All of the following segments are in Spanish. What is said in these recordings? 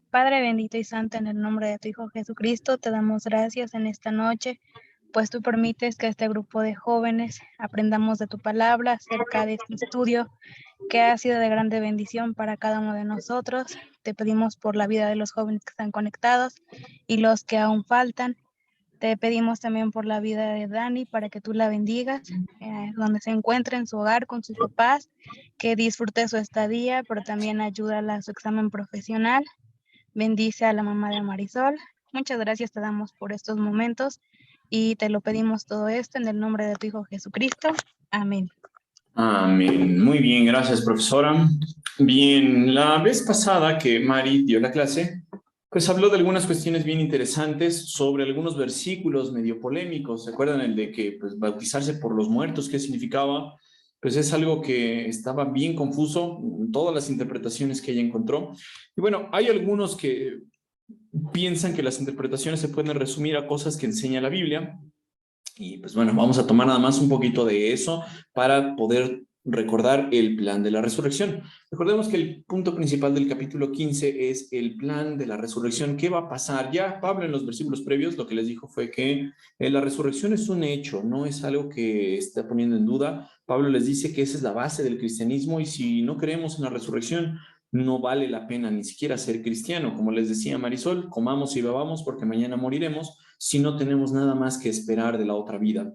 Padre bendito y santo, en el nombre de tu Hijo Jesucristo, te damos gracias en esta noche, pues tú permites que este grupo de jóvenes aprendamos de tu palabra acerca de este estudio que ha sido de grande bendición para cada uno de nosotros. Te pedimos por la vida de los jóvenes que están conectados y los que aún faltan. Te pedimos también por la vida de Dani para que tú la bendigas, donde se encuentre en su hogar con sus papás, que disfrute su estadía, pero también ayúdala a su examen profesional. Bendice a la mamá de Marisol. Muchas gracias te damos por estos momentos y te lo pedimos todo esto en el nombre de tu Hijo Jesucristo. Amén. Amén. Muy bien, gracias, profesora. Bien, la vez pasada que Mari dio la clase, pues habló de algunas cuestiones bien interesantes sobre algunos versículos medio polémicos. ¿Se acuerdan el de que pues, bautizarse por los muertos, qué significaba? Pues es algo que estaba bien confuso, todas las interpretaciones que ella encontró. Y bueno, hay algunos que piensan que las interpretaciones se pueden resumir a cosas que enseña la Biblia. Y pues bueno, vamos a tomar nada más un poquito de eso para poder recordar el plan de la resurrección. Recordemos que el punto principal del capítulo 15 es el plan de la resurrección. ¿Qué va a pasar? Ya Pablo en los versículos previos lo que les dijo fue que la resurrección es un hecho, no es algo que está poniendo en duda. Pablo les dice que esa es la base del cristianismo y si no creemos en la resurrección, no vale la pena ni siquiera ser cristiano. Como les decía Marisol, comamos y bebamos porque mañana moriremos si no tenemos nada más que esperar de la otra vida.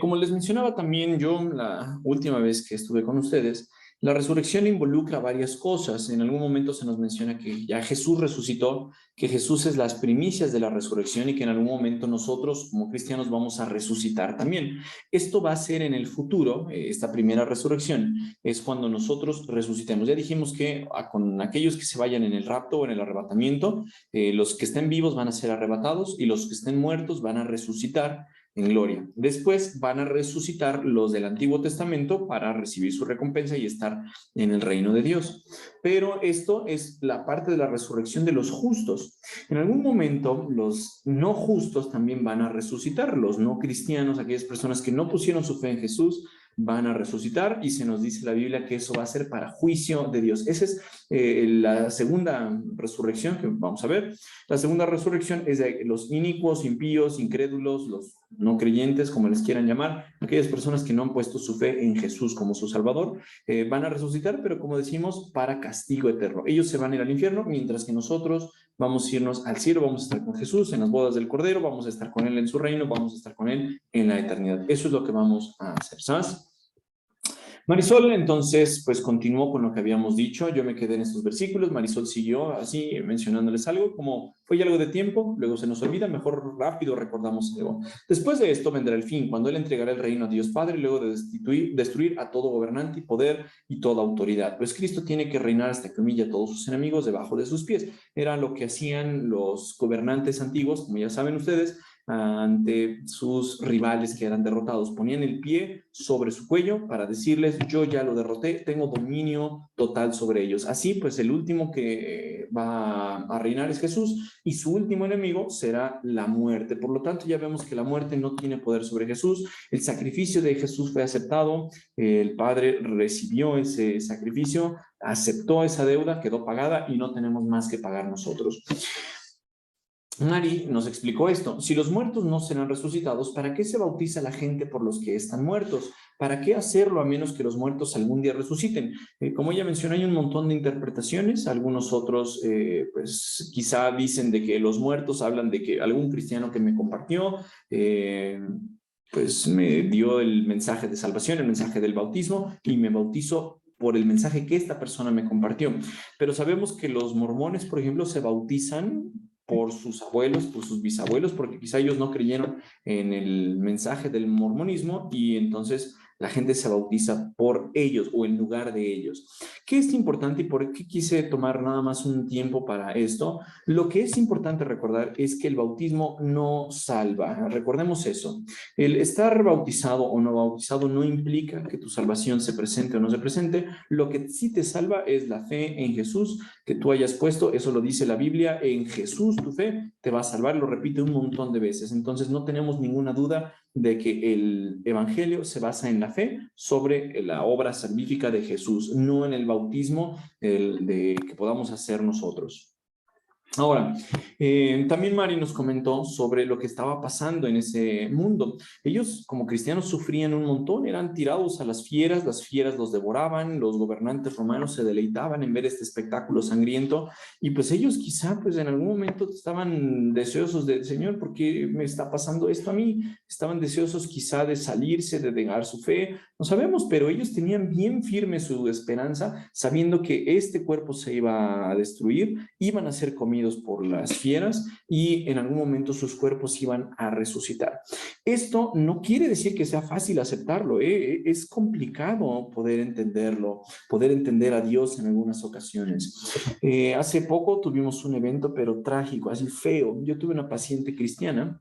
Como les mencionaba también yo la última vez que estuve con ustedes, la resurrección involucra varias cosas. En algún momento se nos menciona que ya Jesús resucitó, que Jesús es las primicias de la resurrección y que en algún momento nosotros como cristianos vamos a resucitar también. Esto va a ser en el futuro, esta primera resurrección, es cuando nosotros resucitemos. Ya dijimos que con aquellos que se vayan en el rapto o en el arrebatamiento, los que estén vivos van a ser arrebatados y los que estén muertos van a resucitar en gloria. Después van a resucitar los del Antiguo Testamento para recibir su recompensa y estar en el reino de Dios. Pero esto es la parte de la resurrección de los justos. En algún momento los no justos también van a resucitar, los no cristianos, aquellas personas que no pusieron su fe en Jesús, van a resucitar y se nos dice la Biblia que eso va a ser para juicio de Dios. Esa es la segunda resurrección que vamos a ver. La segunda resurrección es de los inicuos, impíos, incrédulos, los no creyentes, como les quieran llamar, aquellas personas que no han puesto su fe en Jesús como su Salvador, van a resucitar, pero como decimos, para castigo eterno. Ellos se van a ir al infierno, mientras que nosotros vamos a irnos al cielo, vamos a estar con Jesús en las bodas del Cordero, vamos a estar con Él en su reino, vamos a estar con Él en la eternidad. Eso es lo que vamos a hacer, ¿sabes? Marisol entonces pues continuó con lo que habíamos dicho, yo me quedé en estos versículos, Marisol siguió así mencionándoles algo, como fue ya algo de tiempo, luego se nos olvida, mejor rápido recordamos algo. Después de esto vendrá el fin, cuando Él entregará el reino a Dios Padre, luego de destruir a todo gobernante y poder y toda autoridad. Pues Cristo tiene que reinar hasta que humille a todos sus enemigos debajo de sus pies. Era lo que hacían los gobernantes antiguos, como ya saben ustedes, ante sus rivales que eran derrotados. Ponían el pie sobre su cuello para decirles, yo ya lo derroté, tengo dominio total sobre ellos. Así pues el último que va a reinar es Jesús y su último enemigo será la muerte. Por lo tanto ya vemos que la muerte no tiene poder sobre Jesús. El sacrificio de Jesús fue aceptado, el Padre recibió ese sacrificio, aceptó esa deuda, quedó pagada y no tenemos más que pagar nosotros. Mari nos explicó esto. Si los muertos no serán resucitados, ¿para qué se bautiza la gente por los que están muertos? ¿Para qué hacerlo a menos que los muertos algún día resuciten? Como ella mencionó, hay un montón de interpretaciones. Algunos otros, pues quizá dicen de que los muertos hablan de que algún cristiano que me compartió, pues me dio el mensaje de salvación, el mensaje del bautismo y me bautizo por el mensaje que esta persona me compartió. Pero sabemos que los mormones, por ejemplo, se bautizan por sus abuelos, por sus bisabuelos, porque quizá ellos no creyeron en el mensaje del mormonismo y entonces la gente se bautiza por ellos o en lugar de ellos. ¿Qué es importante y por qué quise tomar nada más un tiempo para esto? Lo que es importante recordar es que el bautismo no salva. Recordemos eso. El estar bautizado o no bautizado no implica que tu salvación se presente o no se presente. Lo que sí te salva es la fe en Jesús que tú hayas puesto. Eso lo dice la Biblia. En Jesús tu fe te va a salvar. Lo repite un montón de veces. Entonces no tenemos ninguna duda de que el evangelio se basa en la fe sobre la obra salvífica de Jesús, no en el bautismo que podamos hacer nosotros. Ahora, también Mari nos comentó sobre lo que estaba pasando en ese mundo. Ellos, como cristianos, sufrían un montón, eran tirados a las fieras los devoraban, los gobernantes romanos se deleitaban en ver este espectáculo sangriento, y pues ellos quizá pues en algún momento estaban deseosos del Señor, ¿por qué me está pasando esto a mí? Estaban deseosos quizá de salirse, de negar su fe, no sabemos, pero ellos tenían bien firme su esperanza, sabiendo que este cuerpo se iba a destruir, iban a ser comidos por las fieras y en algún momento sus cuerpos iban a resucitar. Esto no quiere decir que sea fácil aceptarlo, es complicado poder entenderlo, poder entender a Dios en algunas ocasiones. Hace poco tuvimos un evento, pero trágico, así feo. Yo tuve una paciente cristiana,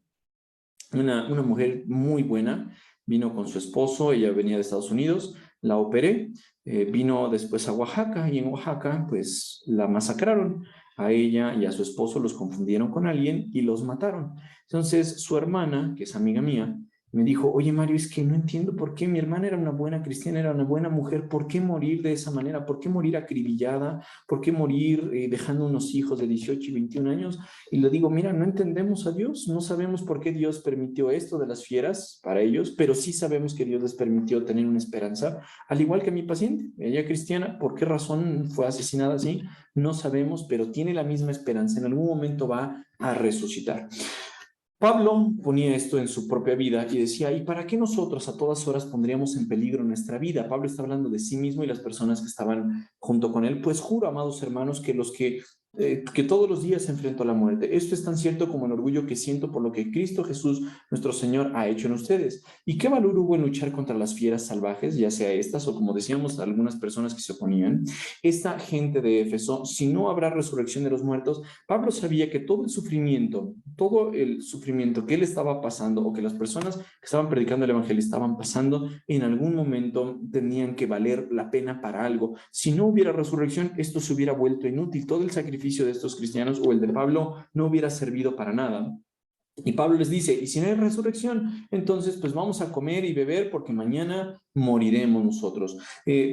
una mujer muy buena, vino con su esposo, ella venía de Estados Unidos, la operé, vino después a Oaxaca y en Oaxaca pues la masacraron. A ella y a su esposo los confundieron con alguien y los mataron. Entonces su hermana, que es amiga mía, me dijo, oye Mario, es que no entiendo por qué mi hermana era una buena cristiana, era una buena mujer, ¿por qué morir de esa manera? ¿Por qué morir acribillada? ¿Por qué morir dejando unos hijos de 18 y 21 años? Y le digo, mira, no entendemos a Dios, no sabemos por qué Dios permitió esto de las fieras para ellos, pero sí sabemos que Dios les permitió tener una esperanza, al igual que mi paciente, ella cristiana, ¿por qué razón fue asesinada así? No sabemos, pero tiene la misma esperanza, en algún momento va a resucitar. Pablo ponía esto en su propia vida y decía, ¿y para qué nosotros a todas horas pondríamos en peligro nuestra vida? Pablo está hablando de sí mismo y las personas que estaban junto con él. Pues juro, amados hermanos, que todos los días se enfrento a la muerte. Esto es tan cierto como el orgullo que siento por lo que Cristo Jesús, nuestro Señor, ha hecho en ustedes. ¿Y qué valor hubo en luchar contra las fieras salvajes, ya sea estas o, como decíamos, algunas personas que se oponían? Esta gente de Éfeso, si no habrá resurrección de los muertos, Pablo sabía que todo el sufrimiento que él estaba pasando o que las personas que estaban predicando el evangelio estaban pasando, en algún momento tenían que valer la pena para algo. Si no hubiera resurrección, esto se hubiera vuelto inútil. Todo el sacrificio de estos cristianos o el de Pablo no hubiera servido para nada. Y Pablo les dice, y si no hay resurrección, entonces pues vamos a comer y beber porque mañana moriremos nosotros.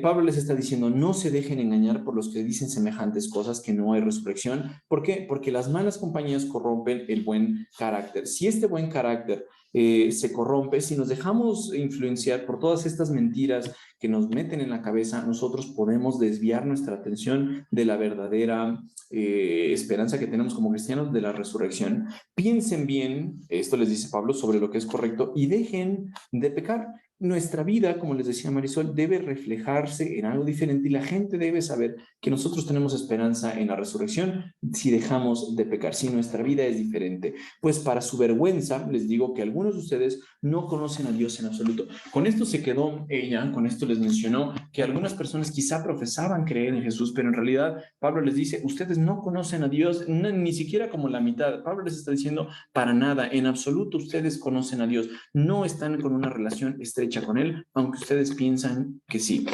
Pablo les está diciendo, no se dejen engañar por los que dicen semejantes cosas, que no hay resurrección. ¿Por qué? Porque las malas compañías corrompen el buen carácter. Si este buen carácter se corrompe, si nos dejamos influenciar por todas estas mentiras que nos meten en la cabeza, nosotros podemos desviar nuestra atención de la verdadera esperanza que tenemos como cristianos de la resurrección. Piensen bien, esto les dice Pablo, sobre lo que es correcto y dejen de pecar. Nuestra vida, como les decía Marisol, debe reflejarse en algo diferente y la gente debe saber que nosotros tenemos esperanza en la resurrección si dejamos de pecar, si nuestra vida es diferente. Pues para su vergüenza, les digo que algunos de ustedes no conocen a Dios en absoluto. Con esto se quedó ella, con esto les mencionó que algunas personas quizá profesaban creer en Jesús, pero en realidad Pablo les dice, ustedes no conocen a Dios, ni siquiera como la mitad. Pablo les está diciendo, para nada, en absoluto ustedes conocen a Dios, no están con una relación estrecha con él, aunque ustedes piensan que sí.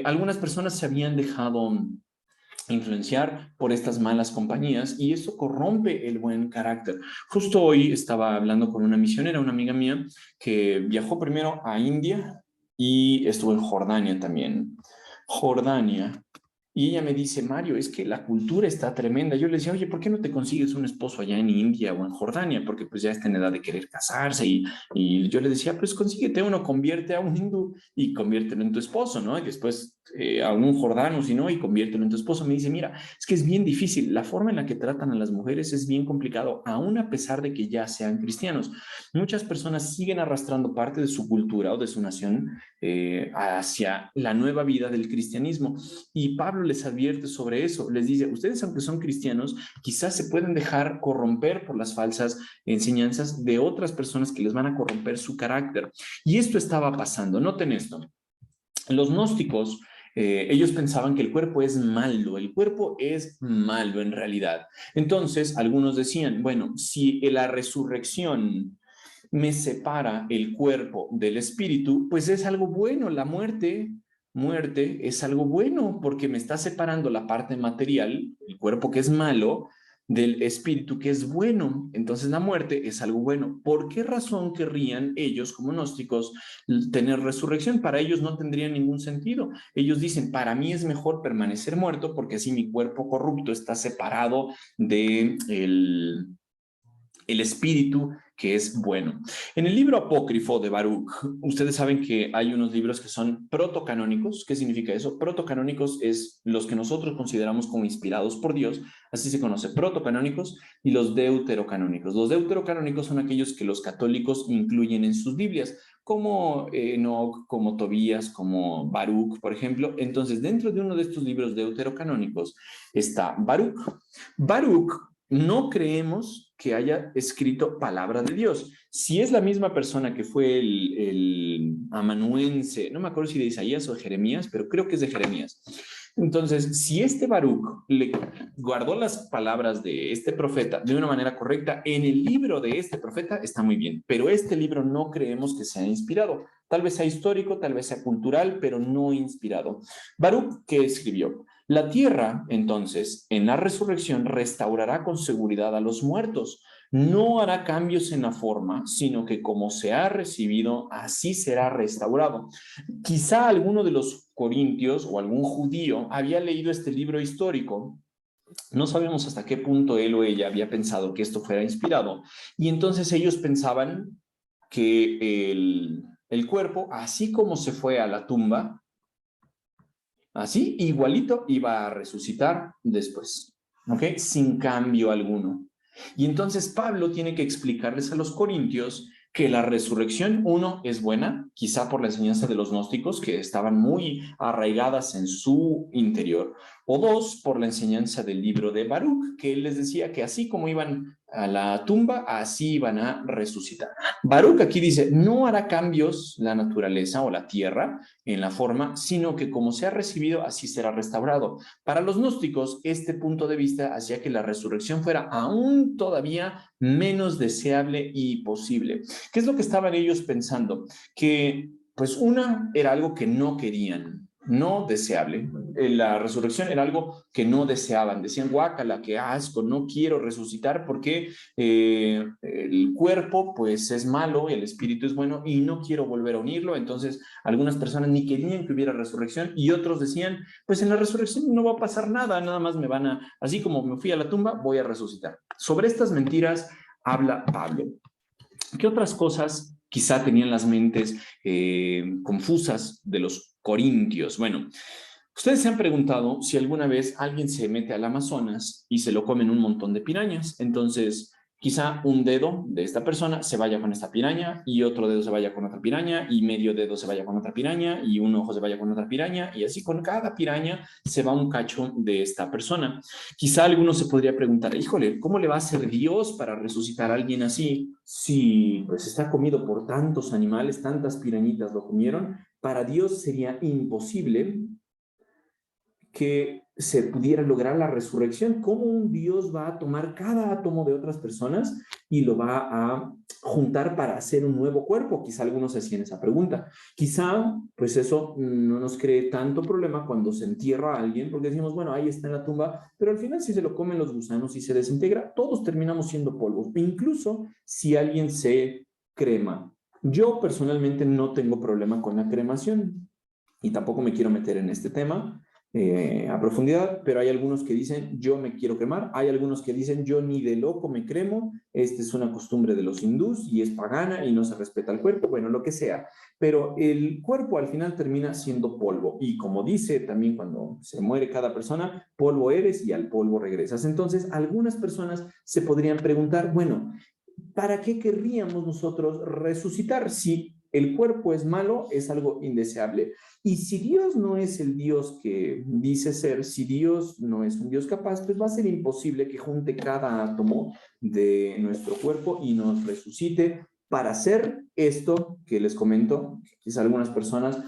Algunas personas se habían dejado influenciar por estas malas compañías y eso corrompe el buen carácter. Justo hoy estaba hablando con una misionera, una amiga mía, que viajó primero a India y estuvo en Jordania también. Jordania. Y ella me dice, Mario, es que la cultura está tremenda. Yo le decía, oye, ¿por qué no te consigues un esposo allá en India o en Jordania? Porque pues ya está en edad de querer casarse. Y yo le decía, pues consíguete uno, convierte a un hindú y conviértelo en tu esposo, ¿no? Y después a un jordano, si no, y conviértelo en tu esposo. Me dice, mira, es que es bien difícil. La forma en la que tratan a las mujeres es bien complicado, aún a pesar de que ya sean cristianos. Muchas personas siguen arrastrando parte de su cultura o de su nación hacia la nueva vida del cristianismo. Y Pablo les advierte sobre eso, les dice, ustedes aunque son cristianos, quizás se pueden dejar corromper por las falsas enseñanzas de otras personas que les van a corromper su carácter. Y esto estaba pasando, noten esto. Los gnósticos, ellos pensaban que el cuerpo es malo en realidad. Entonces, algunos decían, bueno, si la resurrección me separa el cuerpo del espíritu, pues es algo bueno, la muerte es algo bueno porque me está separando la parte material, el cuerpo que es malo, del espíritu que es bueno. Entonces la muerte es algo bueno. ¿Por qué razón querrían ellos, como gnósticos, tener resurrección? Para ellos no tendría ningún sentido. Ellos dicen, para mí es mejor permanecer muerto porque así mi cuerpo corrupto está separado de el espíritu que es bueno. En el libro apócrifo de Baruch, ustedes saben que hay unos libros que son protocanónicos. ¿Qué significa eso? Protocanónicos es los que nosotros consideramos como inspirados por Dios, así se conoce, protocanónicos, y los deuterocanónicos. Los deuterocanónicos son aquellos que los católicos incluyen en sus Biblias, como Enoch, como Tobías, como Baruch, por ejemplo. Entonces, dentro de uno de estos libros deuterocanónicos está Baruch. Baruch no creemos que haya escrito palabra de Dios. Si es la misma persona que fue el amanuense, no me acuerdo si de Isaías o de Jeremías, pero creo que es de Jeremías. Entonces, si este Baruch le guardó las palabras de este profeta de una manera correcta, en el libro de este profeta está muy bien, pero este libro no creemos que sea inspirado. Tal vez sea histórico, tal vez sea cultural, pero no inspirado. Baruch, ¿qué escribió? La tierra, entonces, en la resurrección restaurará con seguridad a los muertos. No hará cambios en la forma, sino que como se ha recibido, así será restaurado. Quizá alguno de los corintios o algún judío había leído este libro histórico. No sabemos hasta qué punto él o ella había pensado que esto fuera inspirado. Y entonces ellos pensaban que el cuerpo, así como se fue a la tumba, así, igualito, iba a resucitar después, ¿ok? Sin cambio alguno. Y entonces Pablo tiene que explicarles a los corintios que la resurrección, uno, es buena, quizá por la enseñanza de los gnósticos que estaban muy arraigadas en su interior, o dos, por la enseñanza del libro de Baruch, que él les decía que así como iban a la tumba, así iban a resucitar. Baruch aquí dice, no hará cambios la naturaleza o la tierra en la forma, sino que como se ha recibido, así será restaurado. Para los gnósticos, este punto de vista hacía que la resurrección fuera aún todavía menos deseable y posible. ¿Qué es lo que estaban ellos pensando? Que pues una era algo que no querían, no deseable. La resurrección era algo que no deseaban. Decían, guácala, qué asco, no quiero resucitar porque el cuerpo pues es malo, el espíritu es bueno y no quiero volver a unirlo. Entonces algunas personas ni querían que hubiera resurrección y otros decían, pues en la resurrección no va a pasar nada, nada más me van a, así como me fui a la tumba, voy a resucitar. Sobre estas mentiras habla Pablo. ¿Qué otras cosas quizá tenían las mentes confusas de los corintios? Bueno, ustedes se han preguntado si alguna vez alguien se mete al Amazonas y se lo comen un montón de pirañas. Entonces, quizá un dedo de esta persona se vaya con esta piraña y otro dedo se vaya con otra piraña y medio dedo se vaya con otra piraña y un ojo se vaya con otra piraña y así con cada piraña se va un cacho de esta persona. Quizá alguno se podría preguntar, híjole, ¿cómo le va a hacer Dios para resucitar a alguien así? Si pues está comido por tantos animales, tantas pirañitas lo comieron, para Dios sería imposible que se pudiera lograr la resurrección. ¿Cómo un Dios va a tomar cada átomo de otras personas y lo va a juntar para hacer un nuevo cuerpo? Quizá algunos se hacían esa pregunta. Quizá, pues eso no nos cree tanto problema cuando se entierra a alguien, porque decimos, bueno, ahí está en la tumba, pero al final si se lo comen los gusanos y se desintegra, todos terminamos siendo polvo, incluso si alguien se crema. Yo personalmente no tengo problema con la cremación y tampoco me quiero meter en este tema a profundidad, pero hay algunos que dicen yo me quiero cremar, hay algunos que dicen yo ni de loco me cremo, esta es una costumbre de los hindús y es pagana y no se respeta el cuerpo, bueno, lo que sea, pero el cuerpo al final termina siendo polvo y como dice también cuando se muere cada persona, polvo eres y al polvo regresas. Entonces, algunas personas se podrían preguntar, bueno, ¿para qué querríamos nosotros resucitar si el cuerpo es malo, es algo indeseable? Y si Dios no es el Dios que dice ser, si Dios no es un Dios capaz, pues va a ser imposible que junte cada átomo de nuestro cuerpo y nos resucite para hacer esto que les comento, que quizá algunas personas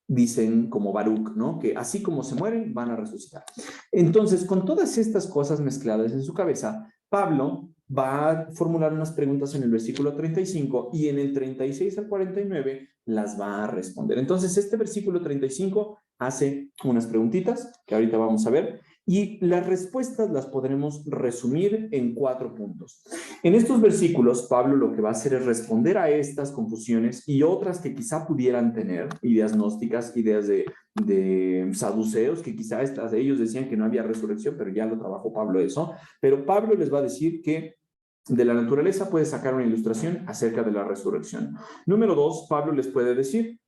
dicen como Baruch, ¿no? Que así como se mueren, van a resucitar. Entonces, con todas estas cosas mezcladas en su cabeza, Pablo va a formular unas preguntas en el versículo 35 y en el 36 al 49 las va a responder. Entonces, este versículo 35 hace unas preguntitas que ahorita vamos a ver Y las respuestas las podremos resumir en 4 puntos. En estos versículos, Pablo lo que va a hacer es responder a estas confusiones y otras que quizá pudieran tener, ideas gnósticas, ideas de saduceos, que quizá ellos decían que no había resurrección, pero ya lo trabajó Pablo eso. Pero Pablo les va a decir que de la naturaleza puede sacar una ilustración acerca de la resurrección. Número 2, Pablo les puede decir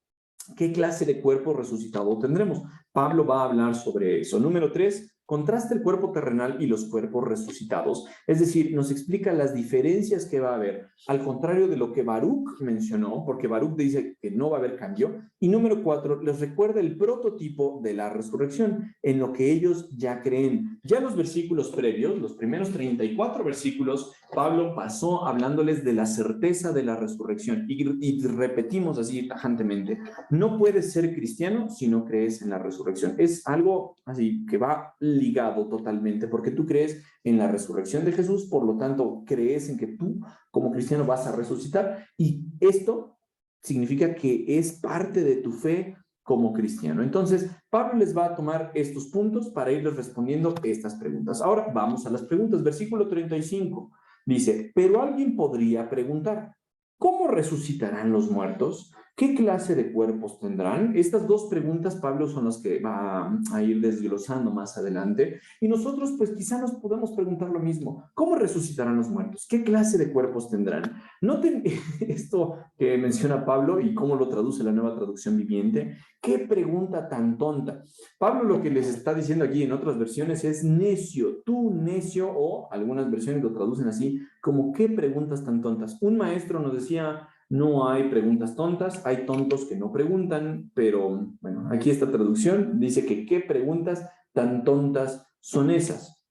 ¿qué clase de cuerpo resucitado tendremos? Pablo va a hablar sobre eso. Número 3, contrasta el cuerpo terrenal y los cuerpos resucitados. Es decir, nos explica las diferencias que va a haber, al contrario de lo que Baruch mencionó, porque Baruch dice que no va a haber cambio. Y número 4, les recuerda el prototipo de la resurrección, en lo que ellos ya creen. Ya en los versículos previos, los primeros 34 versículos, Pablo pasó hablándoles de la certeza de la resurrección. Y repetimos así tajantemente, no puedes ser cristiano si no crees en la resurrección. Es algo así que va ligado totalmente, porque tú crees en la resurrección de Jesús, por lo tanto, crees en que tú como cristiano vas a resucitar, y esto significa que es parte de tu fe como cristiano. Entonces, Pablo les va a tomar estos puntos para irles respondiendo estas preguntas. Ahora vamos a las preguntas. Versículo 35 dice, pero alguien podría preguntar, ¿cómo resucitarán los muertos? ¿Qué clase de cuerpos tendrán? Estas 2 preguntas, Pablo, son las que va a ir desglosando más adelante. Y nosotros, pues quizá nos podemos preguntar lo mismo. ¿Cómo resucitarán los muertos? ¿Qué clase de cuerpos tendrán? Noten esto que menciona Pablo y cómo lo traduce la Nueva Traducción Viviente. ¡Qué pregunta tan tonta! Pablo lo que les está diciendo aquí en otras versiones es necio, tú necio, o algunas versiones lo traducen así, como qué preguntas tan tontas. Un maestro nos decía, no hay preguntas tontas, hay tontos que no preguntan, pero bueno, aquí esta traducción dice que qué preguntas tan tontas son esas.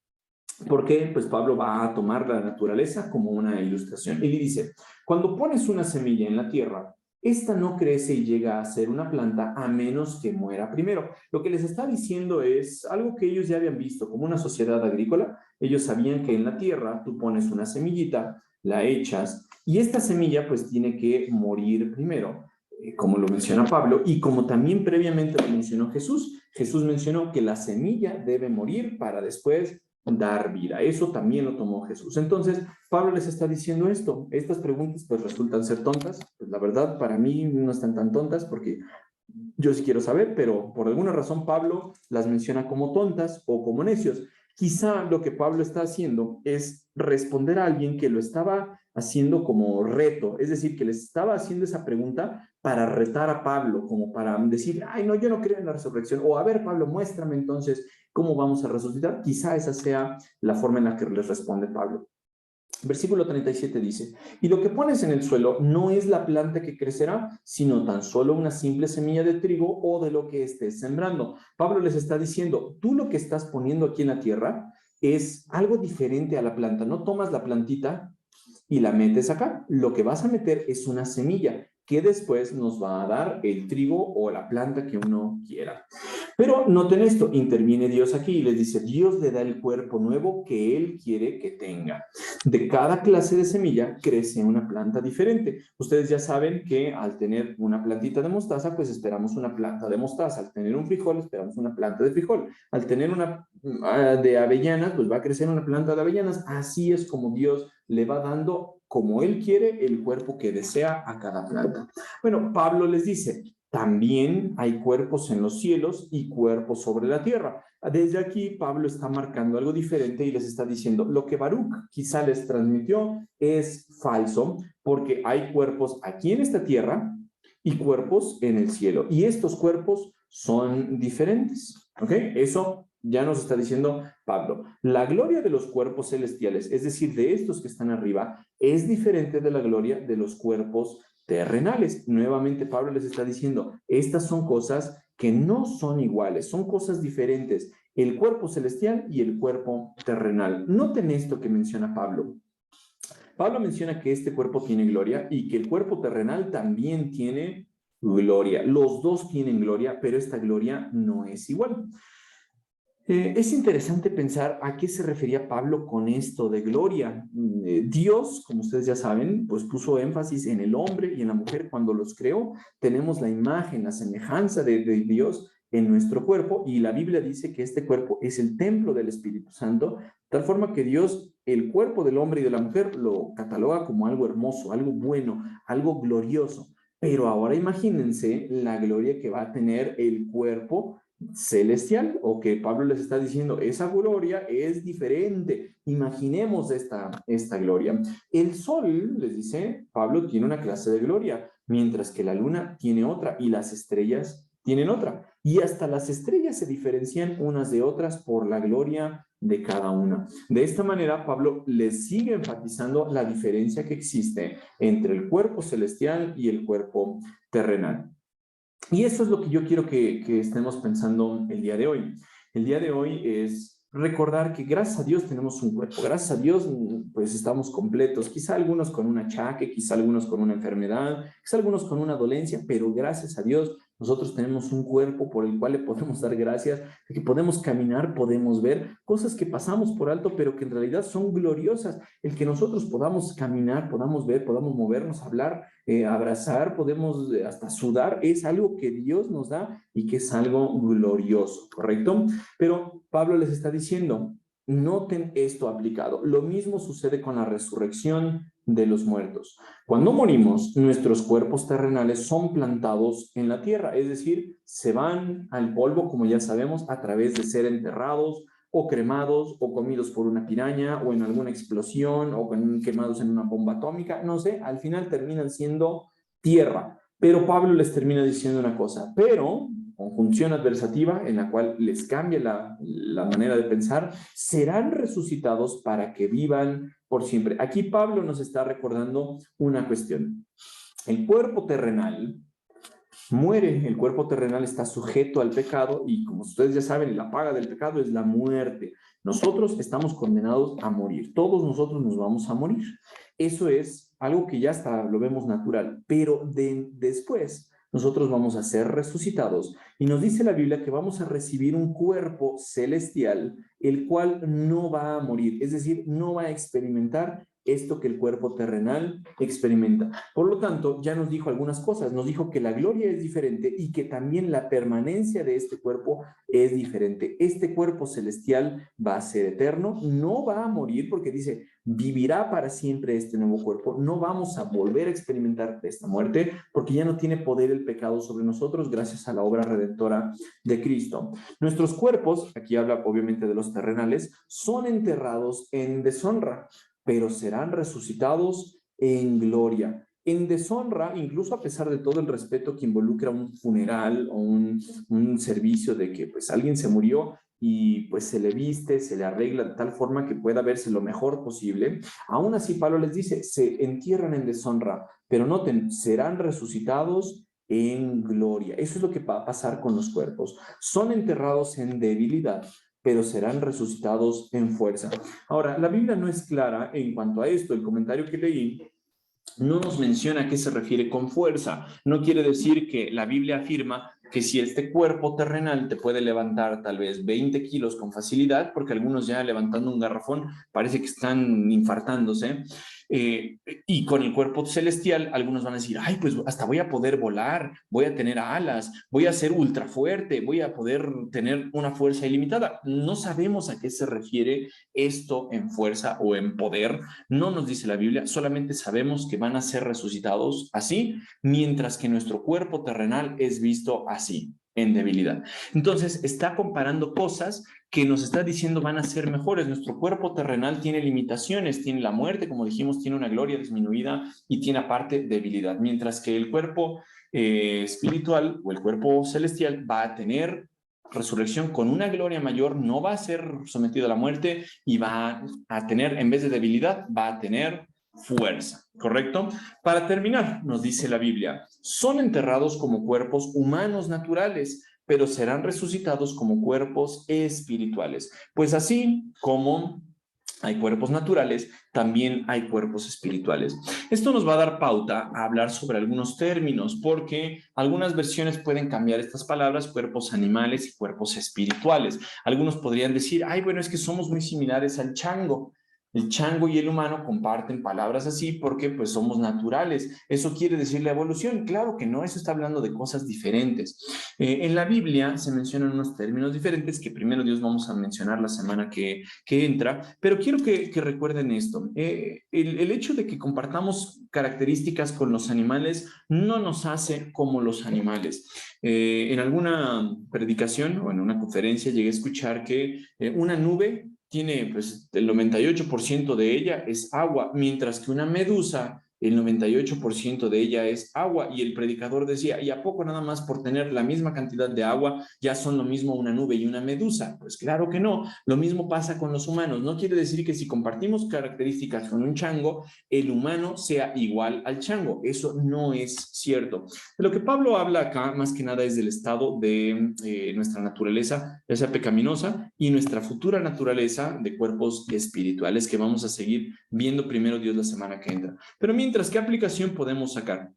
¿Por qué? Pues Pablo va a tomar la naturaleza como una ilustración. Y le dice, cuando pones una semilla en la tierra, esta no crece y llega a ser una planta a menos que muera primero. Lo que les está diciendo es algo que ellos ya habían visto como una sociedad agrícola. Ellos sabían que en la tierra tú pones una semillita, la echas, y esta semilla pues tiene que morir primero, como lo menciona Pablo, y como también previamente lo mencionó Jesús. Jesús mencionó que la semilla debe morir para después dar vida. Eso también lo tomó Jesús. Entonces, Pablo les está diciendo esto. Estas preguntas pues resultan ser tontas. Pues la verdad, para mí no están tan tontas porque yo sí quiero saber, pero por alguna razón Pablo las menciona como tontas o como necios. Quizá lo que Pablo está haciendo es responder a alguien que lo estaba haciendo como reto, es decir, que les estaba haciendo esa pregunta para retar a Pablo, como para decir, ay, no, yo no creo en la resurrección, o a ver, Pablo, muéstrame entonces cómo vamos a resucitar. Quizá esa sea la forma en la que les responde Pablo. Versículo 37 dice, y lo que pones en el suelo no es la planta que crecerá, sino tan solo una simple semilla de trigo o de lo que estés sembrando. Pablo les está diciendo, tú lo que estás poniendo aquí en la tierra es algo diferente a la planta. No tomas la plantita y la metes acá. Lo que vas a meter es una semilla que después nos va a dar el trigo o la planta que uno quiera. Pero noten esto, interviene Dios aquí y les dice, Dios le da el cuerpo nuevo que Él quiere que tenga. De cada clase de semilla crece una planta diferente. Ustedes ya saben que al tener una plantita de mostaza, pues esperamos una planta de mostaza. Al tener un frijol, esperamos una planta de frijol. Al tener una de avellanas, pues va a crecer una planta de avellanas. Así es como Dios le va dando, como Él quiere, el cuerpo que desea a cada planta. Bueno, Pablo les dice, también hay cuerpos en los cielos y cuerpos sobre la tierra. Desde aquí, Pablo está marcando algo diferente y les está diciendo, lo que Baruch quizá les transmitió es falso, porque hay cuerpos aquí en esta tierra y cuerpos en el cielo. Y estos cuerpos son diferentes, ¿ok? Eso ya nos está diciendo Pablo. La gloria de los cuerpos celestiales, es decir, de estos que están arriba, es diferente de la gloria de los cuerpos terrenales. Nuevamente Pablo les está diciendo, estas son cosas que no son iguales, son cosas diferentes, el cuerpo celestial y el cuerpo terrenal. Noten esto que menciona Pablo. Pablo menciona que este cuerpo tiene gloria y que el cuerpo terrenal también tiene gloria. Los dos tienen gloria, pero esta gloria no es igual. Es interesante pensar a qué se refería Pablo con esto de gloria. Dios, como ustedes ya saben, pues puso énfasis en el hombre y en la mujer cuando los creó. Tenemos la imagen, la semejanza de Dios en nuestro cuerpo, y la Biblia dice que este cuerpo es el templo del Espíritu Santo, de tal forma que Dios, el cuerpo del hombre y de la mujer, lo cataloga como algo hermoso, algo bueno, algo glorioso. Pero ahora imagínense la gloria que va a tener el cuerpo celestial, o que Pablo les está diciendo, esa gloria es diferente. Imaginemos esta gloria. El sol, les dice Pablo, tiene una clase de gloria, mientras que la luna tiene otra y las estrellas tienen otra. Y hasta las estrellas se diferencian unas de otras por la gloria de cada una. De esta manera, Pablo les sigue enfatizando la diferencia que existe entre el cuerpo celestial y el cuerpo terrenal. Y eso es lo que yo quiero que estemos pensando el día de hoy. El día de hoy es recordar que gracias a Dios tenemos un cuerpo, gracias a Dios pues estamos completos, quizá algunos con un achaque, quizá algunos con una enfermedad, quizá algunos con una dolencia, pero gracias a Dios nosotros tenemos un cuerpo por el cual le podemos dar gracias, de que podemos caminar, podemos ver cosas que pasamos por alto, pero que en realidad son gloriosas. El que nosotros podamos caminar, podamos ver, podamos movernos, hablar, abrazar, podemos hasta sudar, es algo que Dios nos da y que es algo glorioso, ¿correcto? Pero Pablo les está diciendo, noten esto aplicado. Lo mismo sucede con la resurrección de los muertos. Cuando morimos, nuestros cuerpos terrenales son plantados en la tierra, es decir, se van al polvo, como ya sabemos, a través de ser enterrados o cremados o comidos por una piraña o en alguna explosión o quemados en una bomba atómica, no sé, al final terminan siendo tierra. Pero Pablo les termina diciendo una cosa, pero conjunción adversativa en la cual les cambia la manera de pensar, serán resucitados para que vivan por siempre. Aquí Pablo nos está recordando una cuestión. El cuerpo terrenal muere, el cuerpo terrenal está sujeto al pecado y como ustedes ya saben, la paga del pecado es la muerte. Nosotros estamos condenados a morir, todos nosotros nos vamos a morir. Eso es algo que ya hasta lo vemos natural, pero después nosotros vamos a ser resucitados y nos dice la Biblia que vamos a recibir un cuerpo celestial, el cual no va a morir, es decir, no va a experimentar esto que el cuerpo terrenal experimenta. Por lo tanto, ya nos dijo algunas cosas. Nos dijo que la gloria es diferente y que también la permanencia de este cuerpo es diferente. Este cuerpo celestial va a ser eterno, no va a morir porque dice, vivirá para siempre este nuevo cuerpo. No vamos a volver a experimentar esta muerte porque ya no tiene poder el pecado sobre nosotros gracias a la obra redentora de Cristo. Nuestros cuerpos, aquí habla obviamente de los terrenales, son enterrados en deshonra, pero serán resucitados en gloria. En deshonra, incluso a pesar de todo el respeto que involucra un funeral o un servicio de que pues alguien se murió y pues se le viste, se le arregla de tal forma que pueda verse lo mejor posible, aún así Pablo les dice, se entierran en deshonra, pero noten, serán resucitados en gloria. Eso es lo que va a pasar con los cuerpos. Son enterrados en debilidad, pero serán resucitados en fuerza. Ahora, la Biblia no es clara en cuanto a esto. El comentario que leí no nos menciona a qué se refiere con fuerza. No quiere decir que la Biblia afirma que si este cuerpo terrenal te puede levantar tal vez 20 kilos con facilidad, porque algunos ya levantando un garrafón parece que están infartándose, y con el cuerpo celestial algunos van a decir, ay, pues hasta voy a poder volar, voy a tener alas, voy a ser ultra fuerte, voy a poder tener una fuerza ilimitada. No sabemos a qué se refiere esto en fuerza o en poder. No nos dice la Biblia, solamente sabemos que van a ser resucitados así, mientras que nuestro cuerpo terrenal es visto así, en debilidad. Entonces, está comparando cosas que nos está diciendo van a ser mejores. Nuestro cuerpo terrenal tiene limitaciones, tiene la muerte, como dijimos, tiene una gloria disminuida y tiene aparte debilidad, mientras que el cuerpo espiritual o el cuerpo celestial va a tener resurrección con una gloria mayor, no va a ser sometido a la muerte y va a tener, en vez de debilidad, va a tener fuerza, ¿correcto? Para terminar, nos dice la Biblia, son enterrados como cuerpos humanos naturales, pero serán resucitados como cuerpos espirituales. Pues así como hay cuerpos naturales, también hay cuerpos espirituales. Esto nos va a dar pauta a hablar sobre algunos términos, porque algunas versiones pueden cambiar estas palabras, cuerpos animales y cuerpos espirituales. Algunos podrían decir, ay, bueno, es que somos muy similares al chango. El chango y el humano comparten palabras así porque pues somos naturales. ¿Eso quiere decir la evolución? Claro que no, eso está hablando de cosas diferentes. En la Biblia se mencionan unos términos diferentes que primero Dios vamos a mencionar la semana que entra, pero quiero que recuerden esto. El hecho de que compartamos características con los animales no nos hace como los animales. En alguna predicación o en una conferencia llegué a escuchar que una nube tiene, pues, el 98% de ella es agua, mientras que una medusa, el 98% de ella es agua. Y el predicador decía, ¿y a poco nada más por tener la misma cantidad de agua ya son lo mismo una nube y una medusa? Pues claro que no. Lo mismo pasa con los humanos. No quiere decir que si compartimos características con un chango, el humano sea igual al chango. Eso no es cierto. De lo que Pablo habla acá, más que nada, es del estado de nuestra naturaleza, ya sea pecaminosa, y nuestra futura naturaleza de cuerpos espirituales, que vamos a seguir viendo primero Dios la semana que entra. Pero mientras, ¿qué aplicación podemos sacar?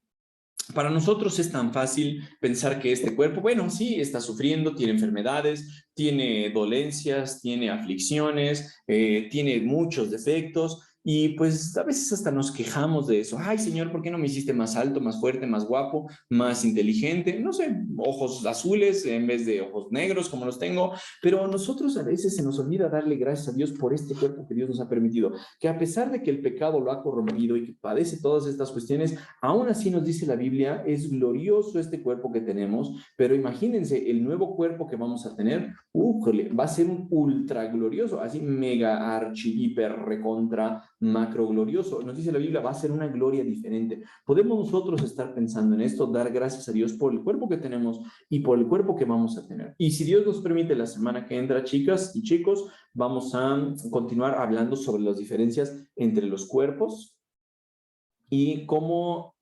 Para nosotros es tan fácil pensar que este cuerpo, bueno, sí, está sufriendo, tiene enfermedades, tiene dolencias, tiene aflicciones, tiene muchos defectos, y pues a veces hasta nos quejamos de eso. Ay, Señor, ¿por qué no me hiciste más alto, más fuerte, más guapo, más inteligente? No sé, ojos azules en vez de ojos negros como los tengo. Pero a nosotros a veces se nos olvida darle gracias a Dios por este cuerpo que Dios nos ha permitido, que a pesar de que el pecado lo ha corrompido y que padece todas estas cuestiones, aún así nos dice la Biblia, es glorioso este cuerpo que tenemos. Pero imagínense, el nuevo cuerpo que vamos a tener, va a ser un ultra glorioso, así mega archi, hiper, recontra, macro glorioso. Nos dice la Biblia, va a ser una gloria diferente. Podemos nosotros estar pensando en esto, dar gracias a Dios por el cuerpo que tenemos y por el cuerpo que vamos a tener. Y si Dios nos permite, la semana que entra, chicas y chicos, vamos a continuar hablando sobre las diferencias entre los cuerpos y cómo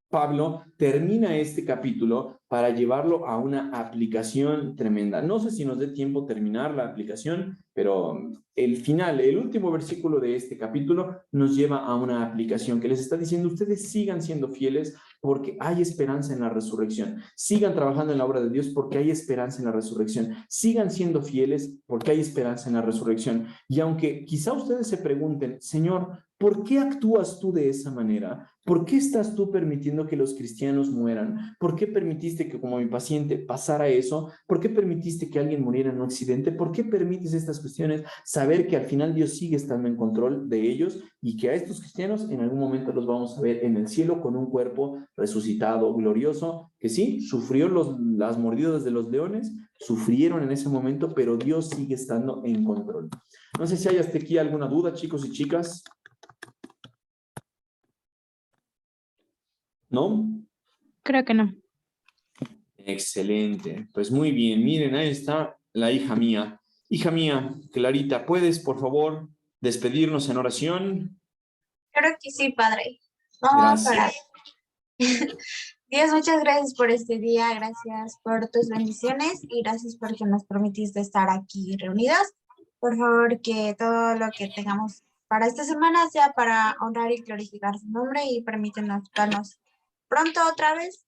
Pablo termina este capítulo para llevarlo a una aplicación tremenda. No sé si nos dé tiempo terminar la aplicación, pero el final, el último versículo de este capítulo nos lleva a una aplicación que les está diciendo, ustedes sigan siendo fieles porque hay esperanza en la resurrección. Sigan trabajando en la obra de Dios porque hay esperanza en la resurrección. Sigan siendo fieles porque hay esperanza en la resurrección. Y aunque quizá ustedes se pregunten, Señor, ¿por qué actúas tú de esa manera? ¿Por qué estás tú permitiendo que los cristianos mueran? ¿Por qué permitiste que como mi paciente pasara eso? ¿Por qué permitiste que alguien muriera en un accidente? ¿Por qué permites estas cuestiones? Saber que al final Dios sigue estando en control de ellos y que a estos cristianos en algún momento los vamos a ver en el cielo con un cuerpo resucitado, glorioso, que sí, sufrió las mordidas de los leones, sufrieron en ese momento, pero Dios sigue estando en control. No sé si hay hasta aquí alguna duda, chicos y chicas. ¿No? Creo que no. Excelente. Pues muy bien. Miren, ahí está la hija mía. Hija mía, Clarita, ¿puedes, por favor, despedirnos en oración? Claro que sí, Padre. Vamos a orar. Gracias. Dios, muchas gracias por este día, gracias por tus bendiciones y gracias porque nos permitiste estar aquí reunidas. Por favor, que todo lo que tengamos para esta semana sea para honrar y glorificar su nombre y permítenos vernos pronto otra vez.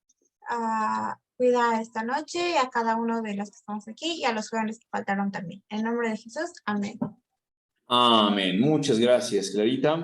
Cuida esta noche a cada uno de los que estamos aquí y a los jóvenes que faltaron también. En nombre de Jesús, amén. Amén. Muchas gracias, Clarita.